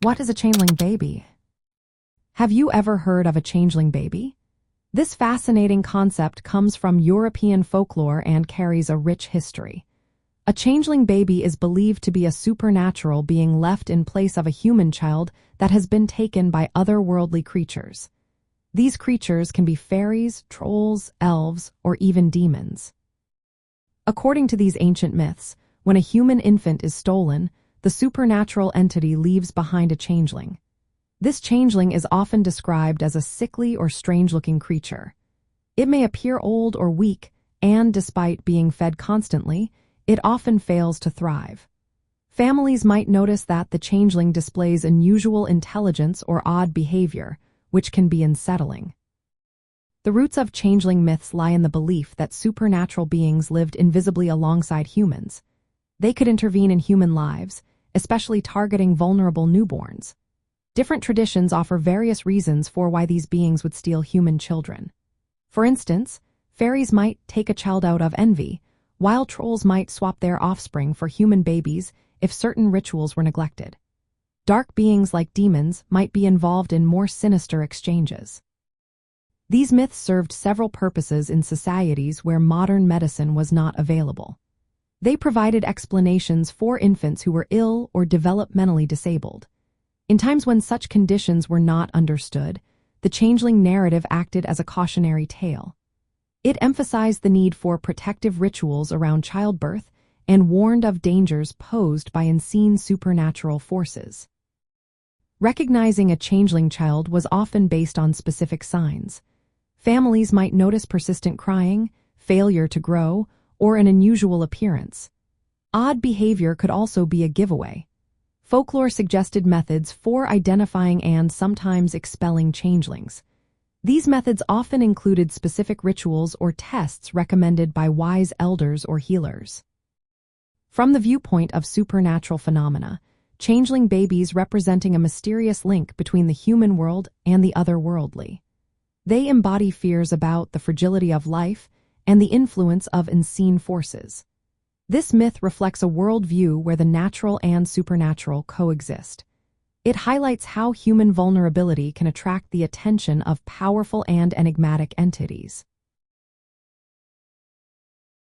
What is a changeling baby? Have you ever heard of a changeling baby? This fascinating concept comes from European folklore and carries a rich history. A changeling baby is believed to be a supernatural being left in place of a human child that has been taken by otherworldly creatures. These creatures can be fairies, trolls, elves, or even demons. According to these ancient myths, when a human infant is stolen, the supernatural entity leaves behind a changeling. This changeling is often described as a sickly or strange-looking creature. It may appear old or weak, and despite being fed constantly, it often fails to thrive. Families might notice that the changeling displays unusual intelligence or odd behavior, which can be unsettling. The roots of changeling myths lie in the belief that supernatural beings lived invisibly alongside humans. They could intervene in human lives, especially targeting vulnerable newborns. Different traditions offer various reasons for why these beings would steal human children. For instance, fairies might take a child out of envy, while trolls might swap their offspring for human babies if certain rituals were neglected. Dark beings like demons might be involved in more sinister exchanges. These myths served several purposes in societies where modern medicine was not available. They provided explanations for infants who were ill or developmentally disabled. In times when such conditions were not understood, the changeling narrative acted as a cautionary tale. It emphasized the need for protective rituals around childbirth and warned of dangers posed by unseen supernatural forces. Recognizing a changeling child was often based on specific signs. Families might notice persistent crying, failure to grow, or an unusual appearance. Odd behavior could also be a giveaway. Folklore suggested methods for identifying and sometimes expelling changelings. These methods often included specific rituals or tests recommended by wise elders or healers. From the viewpoint of supernatural phenomena, changeling babies representing a mysterious link between the human world and the otherworldly. They embody fears about the fragility of life and the influence of unseen forces. This myth reflects a worldview where the natural and supernatural coexist. It highlights how human vulnerability can attract the attention of powerful and enigmatic entities.